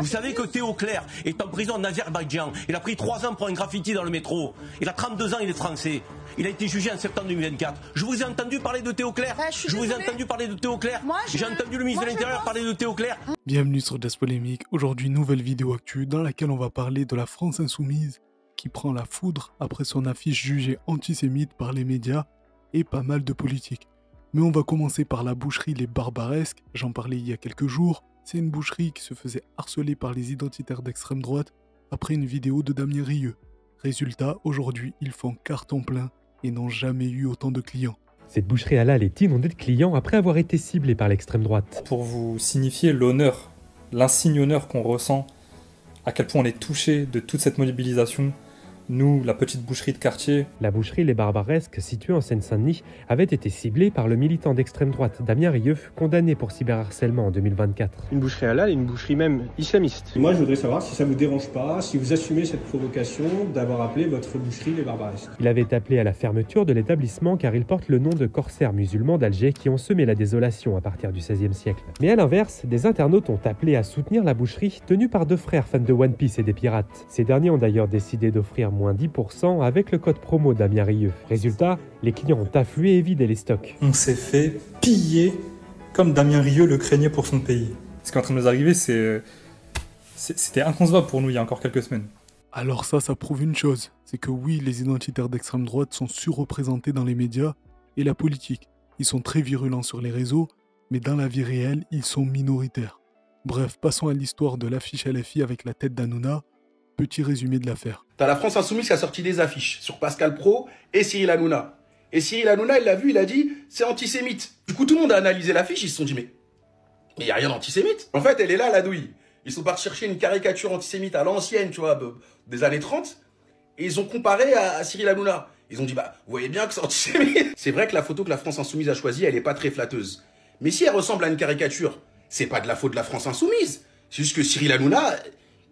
Vous savez que Théo Clair est en prison en Azerbaïdjan. Il a pris 3 ans pour un graffiti dans le métro. Il a 32 ans, il est français. Il a été jugé en septembre 2024. Je vous ai entendu parler de Théo Clair. Je vous ai entendu parler de Théo Clair. J'ai entendu le ministre de l'Intérieur parler de Théo Clair. Bienvenue sur Das Polémique. Aujourd'hui, nouvelle vidéo actu dans laquelle on va parler de la France insoumise qui prend la foudre après son affiche jugée antisémite par les médias et pas mal de politiques. Mais on va commencer par la boucherie Les Barbaresques. J'en parlais il y a quelques jours. C'est une boucherie qui se faisait harceler par les identitaires d'extrême droite après une vidéo de Damien Rieu. Résultat, aujourd'hui, ils font carton plein et n'ont jamais eu autant de clients. Cette boucherie halal est inondée de clients après avoir été ciblée par l'extrême droite. Pour vous signifier l'honneur, l'insigne honneur qu'on ressent, à quel point on est touché de toute cette mobilisation, nous, la petite boucherie de quartier. La boucherie Les Barbaresques, située en Seine-Saint-Denis, avait été ciblée par le militant d'extrême droite Damien Rieu, condamné pour cyberharcèlement en 2024. Une boucherie halal et une boucherie même islamiste. Moi, je voudrais savoir si ça vous dérange pas, si vous assumez cette provocation d'avoir appelé votre boucherie Les Barbaresques. Il avait appelé à la fermeture de l'établissement car il porte le nom de corsaires musulmans d'Alger qui ont semé la désolation à partir du XVIe siècle. Mais à l'inverse, des internautes ont appelé à soutenir la boucherie tenue par 2 frères fans de One Piece et des pirates. Ces derniers ont d'ailleurs décidé d'offrir moins 10% avec le code promo Damien Rieu. Résultat, les clients ont afflué et vidé les stocks. On s'est fait piller comme Damien Rieu le craignait pour son pays. Ce qui est en train de nous arriver, c'était inconcevable pour nous il y a encore quelques semaines. Alors ça prouve une chose, c'est que oui, les identitaires d'extrême droite sont surreprésentés dans les médias et la politique. Ils sont très virulents sur les réseaux, mais dans la vie réelle, ils sont minoritaires. Bref, passons à l'histoire de l'affiche LFI avec la tête d'Hanouna. Petit résumé de l'affaire. T'as la France Insoumise qui a sorti des affiches sur Pascal Praud et Cyril Hanouna. Et Cyril Hanouna, il l'a vu, il a dit c'est antisémite. Du coup, tout le monde a analysé l'affiche, ils se sont dit mais il n'y a rien d'antisémite. En fait, elle est là, la douille. Ils sont partis chercher une caricature antisémite à l'ancienne, tu vois, des années 30, et ils ont comparé à Cyril Hanouna. Ils ont dit bah, vous voyez bien que c'est antisémite. C'est vrai que la photo que la France Insoumise a choisie, elle est pas très flatteuse. Mais si elle ressemble à une caricature, c'est pas de la faute de la France Insoumise. C'est juste que Cyril Hanouna,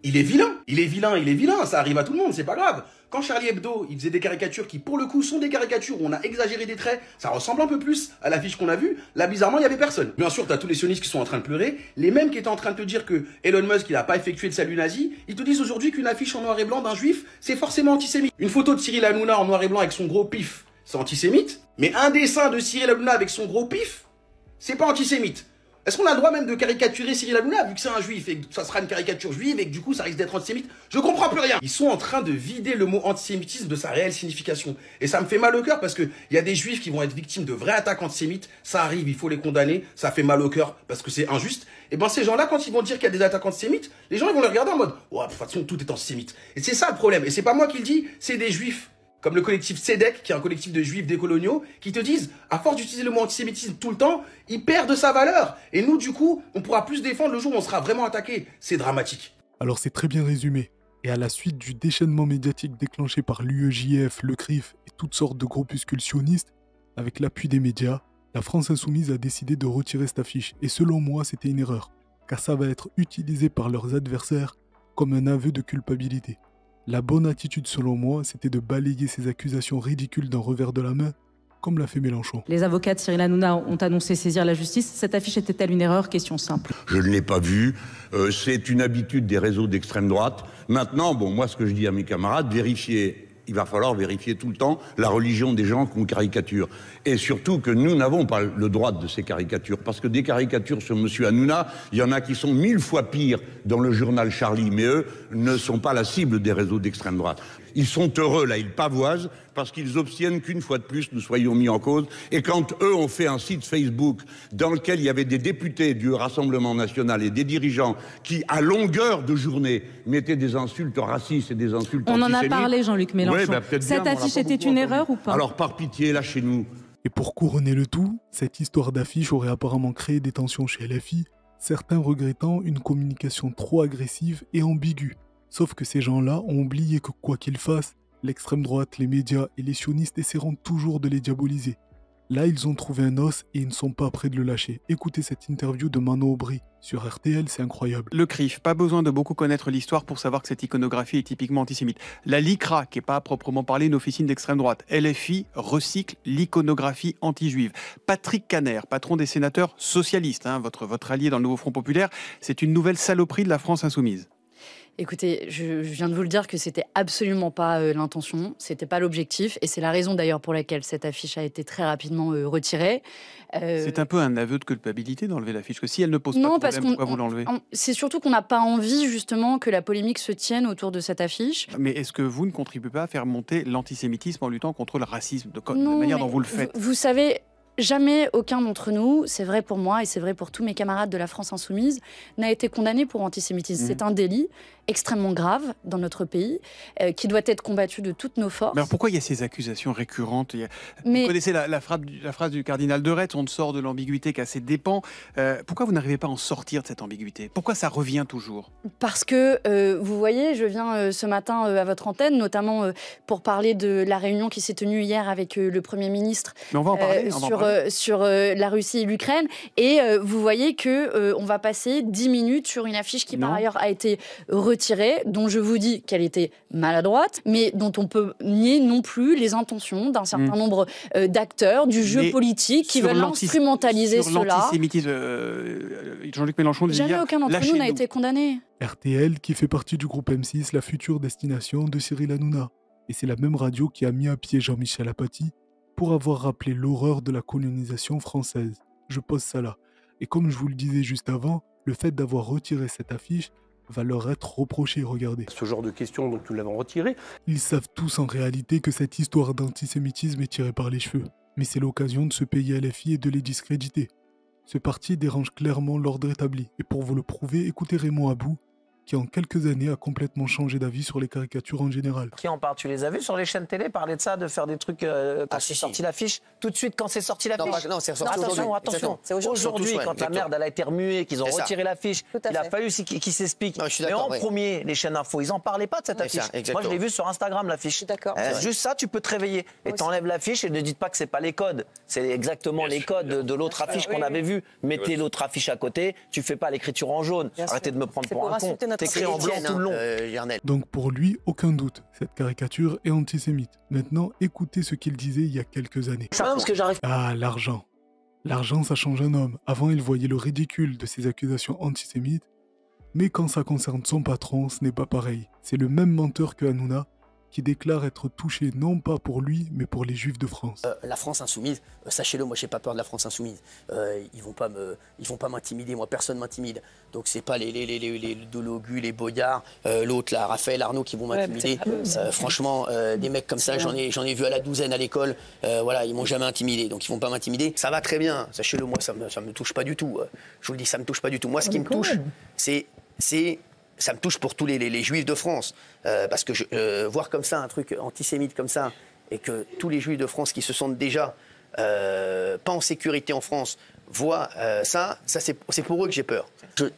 il est vilain, ça arrive à tout le monde, c'est pas grave. Quand Charlie Hebdo, il faisait des caricatures qui, pour le coup, sont des caricatures où on a exagéré des traits, ça ressemble un peu plus à l'affiche qu'on a vue, là, bizarrement, il y avait personne. Bien sûr, t'as tous les sionistes qui sont en train de pleurer, les mêmes qui étaient en train de te dire que Elon Musk, il a pas effectué de salut nazi, ils te disent aujourd'hui qu'une affiche en noir et blanc d'un juif, c'est forcément antisémite. Une photo de Cyril Hanouna en noir et blanc avec son gros pif, c'est antisémite, mais un dessin de Cyril Hanouna avec son gros pif, c'est pas antisémite. Est-ce qu'on a le droit même de caricaturer Cyril Hanouna vu que c'est un juif et que ça sera une caricature juive et que du coup ça risque d'être antisémite? Je comprends plus rien. Ils sont en train de vider le mot antisémitisme de sa réelle signification. Et ça me fait mal au cœur parce qu'il y a des juifs qui vont être victimes de vraies attaques antisémites. Ça arrive, il faut les condamner. Ça fait mal au cœur parce que c'est injuste. Et ben ces gens-là, quand ils vont dire qu'il y a des attaques antisémites, les gens ils vont les regarder en mode « Oh, de toute façon tout est antisémite ». Et c'est ça le problème. Et c'est pas moi qui le dis, c'est des juifs. Comme le collectif SEDEC, qui est un collectif de juifs décoloniaux, qui te disent, à force d'utiliser le mot antisémitisme tout le temps, il perd de sa valeur. Et nous, du coup, on pourra plus se défendre le jour où on sera vraiment attaqué. C'est dramatique. Alors c'est très bien résumé. Et à la suite du déchaînement médiatique déclenché par l'UEJF, le CRIF et toutes sortes de groupuscules sionistes, avec l'appui des médias, la France Insoumise a décidé de retirer cette affiche. Et selon moi, c'était une erreur, car ça va être utilisé par leurs adversaires comme un aveu de culpabilité. La bonne attitude selon moi, c'était de balayer ces accusations ridicules d'un revers de la main, comme l'a fait Mélenchon. Les avocats de Cyril Hanouna ont annoncé saisir la justice. Cette affiche était-elle une erreur? Question simple. Je ne l'ai pas vue. C'est une habitude des réseaux d'extrême droite. Maintenant, bon, moi, ce que je dis à mes camarades, vérifiez. Il va falloir vérifier tout le temps la religion des gens qu'on caricature. Et surtout que nous n'avons pas le droit de ces caricatures. Parce que des caricatures sur M. Hanouna, il y en a qui sont 1000 fois pires dans le journal Charlie. Mais eux ne sont pas la cible des réseaux d'extrême droite. Ils sont heureux, là, ils pavoisent, parce qu'ils obtiennent qu'une fois de plus, nous soyons mis en cause. Et quand eux ont fait un site Facebook dans lequel il y avait des députés du Rassemblement national et des dirigeants qui, à longueur de journée, mettaient des insultes racistes et des insultes On antisémites. en a parlé, Jean-Luc Mélenchon. Ouais, Cette affiche était une erreur ou pas? Alors, par pitié, lâchez-nous. Et pour couronner le tout, cette histoire d'affiche aurait apparemment créé des tensions chez LFI, certains regrettant une communication trop agressive et ambiguë. Sauf que ces gens-là ont oublié que quoi qu'ils fassent, l'extrême droite, les médias et les sionistes essaieront toujours de les diaboliser. Là, ils ont trouvé un os et ils ne sont pas prêts de le lâcher. Écoutez cette interview de Manon Aubry sur RTL, c'est incroyable. Le CRIF, pas besoin de beaucoup connaître l'histoire pour savoir que cette iconographie est typiquement antisémite. La LICRA, qui n'est pas à proprement parler une officine d'extrême droite. LFI recycle l'iconographie anti-juive. Patrick Kanner, patron des sénateurs socialistes, votre allié dans le Nouveau Front Populaire, c'est une nouvelle saloperie de la France insoumise. Écoutez, je viens de vous le dire que c'était absolument pas l'intention, c'était pas l'objectif, et c'est la raison d'ailleurs pour laquelle cette affiche a été très rapidement retirée. C'est un peu un aveu de culpabilité d'enlever l'affiche, que si elle ne pose pas de problème, pourquoi vous l'enlevez? C'est surtout qu'on n'a pas envie justement que la polémique se tienne autour de cette affiche. Mais est-ce que vous ne contribuez pas à faire monter l'antisémitisme en luttant contre le racisme, de la manière dont vous le faites? Vous savez... Jamais aucun d'entre nous, c'est vrai pour moi et c'est vrai pour tous mes camarades de la France insoumise, n'a été condamné pour antisémitisme. C'est un délit extrêmement grave dans notre pays, qui doit être combattu de toutes nos forces. Mais alors pourquoi il y a ces accusations récurrentes? Vous connaissez la phrase du cardinal de Retz, on sort de l'ambiguïté qu'à ses dépens. Pourquoi vous n'arrivez pas à en sortir de cette ambiguïté? Pourquoi ça revient toujours? Parce que, vous voyez, je viens ce matin à votre antenne, notamment pour parler de la réunion qui s'est tenue hier avec le Premier ministre. Mais on va en parler, sur la Russie et l'Ukraine. Et vous voyez qu'on va passer 10 minutes sur une affiche qui, par ailleurs, a été retirée, dont je vous dis qu'elle était maladroite, mais dont on peut nier non plus les intentions d'un certain nombre d'acteurs du jeu politique qui veulent instrumentaliser cela. Sur l'antisémitisme, Jean-Luc Mélenchon disait jamais aucun d'entre nous n'a été condamné. RTL, qui fait partie du groupe M6, la future destination de Cyril Hanouna. Et c'est la même radio qui a mis à pied Jean-Michel Apathy pour avoir rappelé l'horreur de la colonisation française. Je pose ça là. Et comme je vous le disais juste avant, le fait d'avoir retiré cette affiche va leur être reproché, regardez. Ce genre de questions, donc nous l'avons retiré. Ils savent tous en réalité que cette histoire d'antisémitisme est tirée par les cheveux. Mais c'est l'occasion de se payer LFI et de les discréditer. Ce parti dérange clairement l'ordre établi. Et pour vous le prouver, écoutez Raymond Abou, qui en quelques années a complètement changé d'avis sur les caricatures en général. Qui en parle? Tu les as vus sur les chaînes télé parler de ça, de faire des trucs quand c'est sorti l'affiche? Tout de suite quand c'est sorti l'affiche? Non, c'est sorti aujourd'hui. Attention, aujourd'hui, quand la merde elle a été remuée, qu'ils ont retiré l'affiche, il a fallu qu'ils s'expliquent. Mais en premier, les chaînes info, ils n'en parlaient pas de cette affiche. Moi je l'ai vu sur Instagram l'affiche. Juste ça, tu peux te réveiller. Et t'enlèves l'affiche et ne dites pas que c'est pas les codes. C'est exactement les codes de l'autre affiche qu'on avait vu. Mettez l'autre affiche à côté, tu fais pas l'écriture en jaune. Arrêtez de me prendre pour un con. T'écris en blanc tout le long. Donc pour lui, aucun doute, cette caricature est antisémite. Maintenant, écoutez ce qu'il disait il y a quelques années. Ah, l'argent. L'argent, ça change un homme. Avant, il voyait le ridicule de ces accusations antisémites. Mais quand ça concerne son patron, ce n'est pas pareil. C'est le même menteur que Hanouna, qui déclare être touché non pas pour lui, mais pour les Juifs de France. La France insoumise, sachez-le, moi j'ai pas peur de la France insoumise. Ils vont pas m'intimider, moi personne m'intimide. Donc c'est pas les Dologu, les Boyards, l'autre là, Raphaël Arnaud qui vont m'intimider. Franchement, des mecs comme ça, j'en ai vu à la douzaine à l'école. Voilà, ils m'ont jamais intimidé, donc ils vont pas m'intimider. Ça va très bien, sachez-le, moi ça me touche pas du tout. Je vous le dis, ça me touche pas du tout. Moi, ce qui me touche, ça me touche pour tous les Juifs de France. Parce que voir comme ça un truc antisémite comme ça, et que tous les Juifs de France qui se sentent déjà pas en sécurité en France voient ça c'est pour eux que j'ai peur.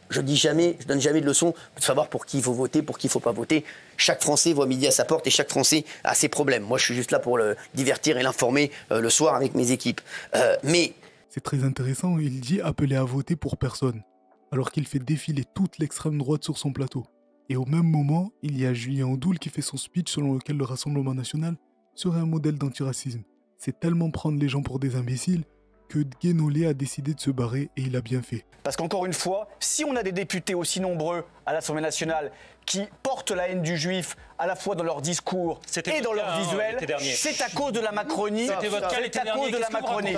Je donne jamais de leçons de savoir pour qui il faut voter, pour qui il faut pas voter. Chaque Français voit midi à sa porte et chaque Français a ses problèmes. Moi, je suis juste là pour le divertir et l'informer le soir avec mes équipes. Mais c'est très intéressant, il dit appeler à voter pour personne, alors qu'il fait défiler toute l'extrême droite sur son plateau. Et au même moment, il y a Julien Audoul qui fait son speech selon lequel le Rassemblement national serait un modèle d'antiracisme. C'est tellement prendre les gens pour des imbéciles que Guénolé a décidé de se barrer et il a bien fait. Parce qu'encore une fois, si on a des députés aussi nombreux à l'Assemblée nationale qui portent la haine du juif à la fois dans leur discours et dans leur visuel, c'est à cause de la Macronie. C'était votre cas l'été dernier. C'est à cause de la Macronie.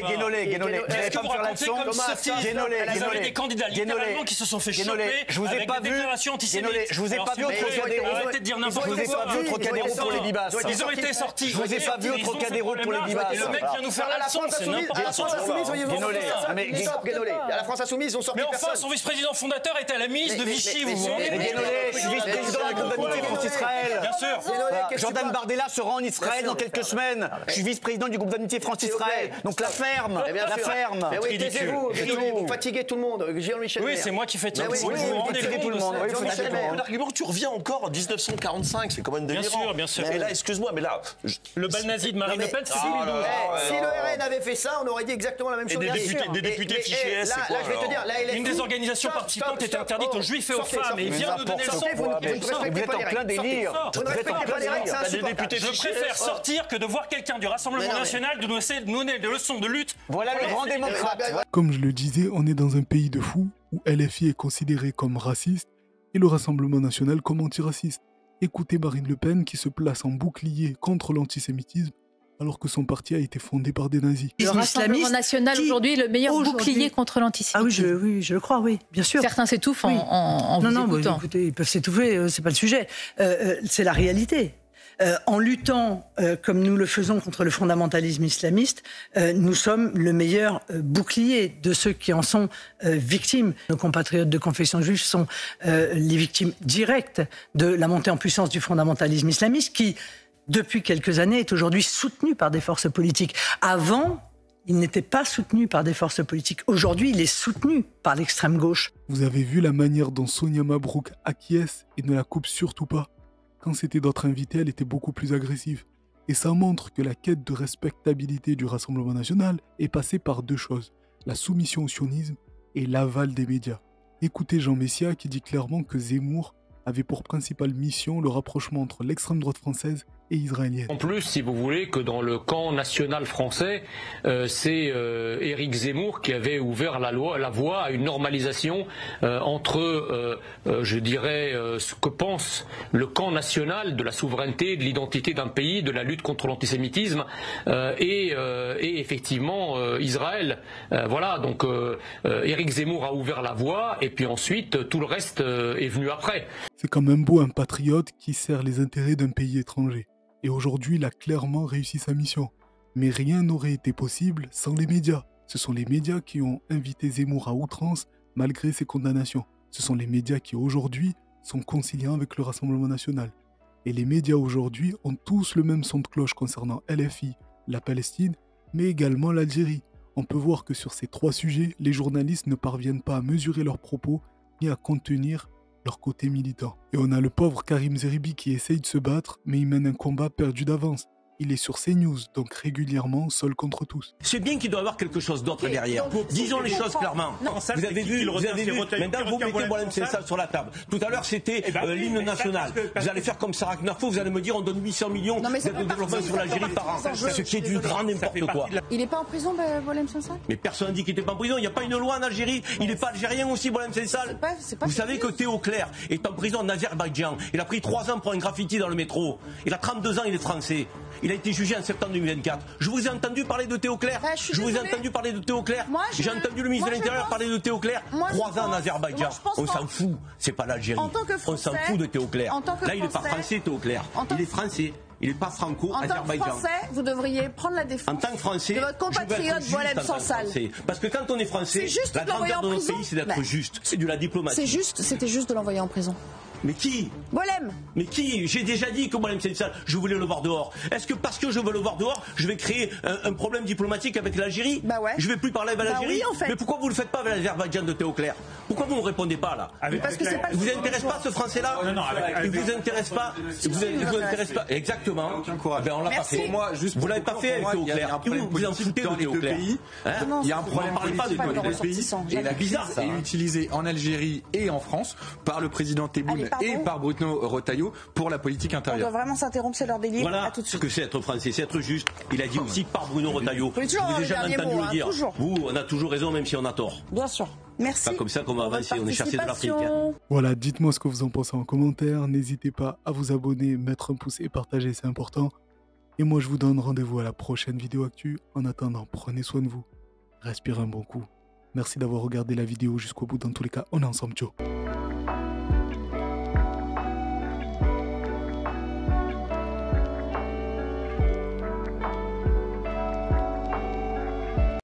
Guénolé, vous n'allez pas me faire l'action. Guénolé, des candidats littéralement qui se sont fait choper avec des déclarations antisémites. Je vous ai pas vu au Trocadéro. Arrêtez de dire n'importe quoi. Je vous ai pas vu au Trocadéro pour les Bibasses. Ils ont été sortis. Je vous ai pas vu au Trocadéro pour les Bibasses. Et le mec vient nous faire la leçon, c'est n'importe quoi. Guénolé, à la France Insoumise, ils ont sorti personne. Mais enfin, son vice-président fondateur était à la ministre de Vichy, vous vous rendez compte? Je suis vice-président du groupe d'amitié France-Israël. Bien sûr. Jordan Bardella se rend en Israël dans quelques semaines. Je suis vice-président du groupe d'amitié France-Israël. Donc la ferme, la ferme. Mais oui, taisez-vous, vous fatiguez tout le monde. Jean-Michel Oui, Maire. c'est moi qui fatigue. Vous fatiguez tout le monde. L'argument, tu reviens encore en 1945, c'est quand même délirant. Bien sûr. Et là, excuse-moi, mais là... Le bal nazi de Marine Le Pen, c'est 2012. Si le RN avait fait ça, on aurait dit exactement la même chose. Des députés fichés S, c'est quoi, là, je vais te dire, la LFI... Une des organisations participantes est interdite aux juifs et aux femmes. Et il vient de donner le sang. Vous êtes en plein délire. Vous ne respectez pas les règles, c'est insupportable. Je préfère sortir que de voir quelqu'un du Rassemblement national de nous donner des leçons de lutte. Voilà le grand démocrate. Comme je le disais, on est dans un pays de fous où LFI est considéré comme raciste et le Rassemblement national comme antiraciste. Écoutez Marine Le Pen qui se place en bouclier contre l'antisémitisme alors que son parti a été fondé par des nazis. Le Rassemblement national aujourd'hui est le meilleur bouclier contre l'antisémitisme. Ah oui, je le crois, oui, bien sûr. Certains s'étouffent en vous écoutant. Non, écoutez, ils peuvent s'étouffer, c'est pas le sujet. C'est la réalité. En luttant comme nous le faisons contre le fondamentalisme islamiste, nous sommes le meilleur bouclier de ceux qui en sont victimes. Nos compatriotes de confession juive sont les victimes directes de la montée en puissance du fondamentalisme islamiste qui, depuis quelques années, est aujourd'hui soutenu par des forces politiques. Avant, il n'était pas soutenu par des forces politiques. Aujourd'hui, il est soutenu par l'extrême gauche. Vous avez vu la manière dont Sonia Mabrouk acquiesce et ne la coupe surtout pas. Quand c'était d'autres invités, elle était beaucoup plus agressive. Et ça montre que la quête de respectabilité du Rassemblement national est passée par deux choses, la soumission au sionisme et l'aval des médias. Écoutez Jean Messia qui dit clairement que Zemmour avait pour principale mission le rapprochement entre l'extrême droite française et israélienne. En plus, si vous voulez, que dans le camp national français, c'est Éric Zemmour qui avait ouvert la voie à une normalisation entre, je dirais, ce que pense le camp national de la souveraineté, de l'identité d'un pays, de la lutte contre l'antisémitisme et effectivement Israël. Voilà, donc Éric Zemmour a ouvert la voie et puis ensuite tout le reste est venu après. C'est quand même beau un patriote qui sert les intérêts d'un pays étranger. Et aujourd'hui, il a clairement réussi sa mission. Mais rien n'aurait été possible sans les médias. Ce sont les médias qui ont invité Zemmour à outrance malgré ses condamnations. Ce sont les médias qui aujourd'hui sont conciliants avec le Rassemblement national. Et les médias aujourd'hui ont tous le même son de cloche concernant LFI, la Palestine, mais également l'Algérie. On peut voir que sur ces trois sujets, les journalistes ne parviennent pas à mesurer leurs propos ni à contenir leur côté militant. Et on a le pauvre Karim Zeribi qui essaye de se battre, mais il mène un combat perdu d'avance. Il est sur CNews, donc régulièrement seul contre tous. C'est bien qu'il doit y avoir quelque chose d'autre derrière. Disons les choses clairement. Vous avez vu, maintenant vous mettez Boualem Sansal sur la table. Tout à l'heure c'était l'hymne national. Vous allez faire comme Sarah Knarfo, vous allez me dire on donne 800 millions d'aide de développement sur l'Algérie par an. Ce qui est du grand n'importe quoi. Il n'est pas en prison, Boualem Sansal? Mais personne ne dit qu'il n'était pas en prison. Il n'y a pas une loi en Algérie. Il n'est pas algérien aussi, Boualem Sansal. Vous savez que Théo Clair est en prison en Azerbaïdjan. Il a pris 3 ans pour un graffiti dans le métro. Il a 32 ans, il est français. Il a été jugé en septembre 2024. Je vous ai entendu parler de Théo Clair. Je vous ai entendu parler de Théo Clair. J'ai entendu le ministre de l'Intérieur parler de Théo Clair. 3 ans en Azerbaïdjan. On s'en fout. C'est pas l'Algérie. On s'en fout de Théo Clair. Là, il n'est pas français, Théo Clair. Il est français. Il n'est pas franco-azerbaïdjan. En tant que Français, vous devriez prendre la défense de votre compatriote Boualem Sansal. Parce que quand on est français, la grandeur de notre pays, c'est d'être juste. C'est de la diplomatie. C'était juste de l'envoyer en prison. Mais qui? Boualem. Mais qui? J'ai déjà dit que Boualem Sansal, je voulais le voir dehors. Est-ce que parce que je veux le voir dehors, je vais créer un problème diplomatique avec l'Algérie? Bah ouais. Je vais plus parler avec l'Algérie? Oui, en fait. Mais pourquoi vous le faites pas avec l'Azerbaïdjan de Théo Clair? Pourquoi vous ne répondez pas là? Parce que c'est pas. Vous intéresse pas ce Français-là? Non, il vous intéresse pas? Vous intéresse pas? Exactement. Ben on l'a pas fait. Vous l'avez pas fait avec Théo Clair. Vous en foutez de Théo Clair. Il y a un problème politique dans les deux pays. Et la crise est utilisée en Algérie et en France par le président Tebboune et par Bruno Retailleau pour la politique intérieure. On doit vraiment s'interrompre, c'est leur délire. Voilà ce que c'est être français, c'est être juste. Il a dit aussi par Bruno Retailleau. Je vous ai jamais entendu le dire. Vous, on a toujours raison même si on a tort. Bien sûr. Merci. C'est pas comme ça qu'on va avancer, on est chassé de l'Afrique. Voilà, dites-moi ce que vous en pensez en commentaire. N'hésitez pas à vous abonner, mettre un pouce et partager, c'est important. Et moi, je vous donne rendez-vous à la prochaine vidéo actu. En attendant, prenez soin de vous. Respirez un bon coup. Merci d'avoir regardé la vidéo jusqu'au bout. Dans tous les cas, on est ensemble. Ciao.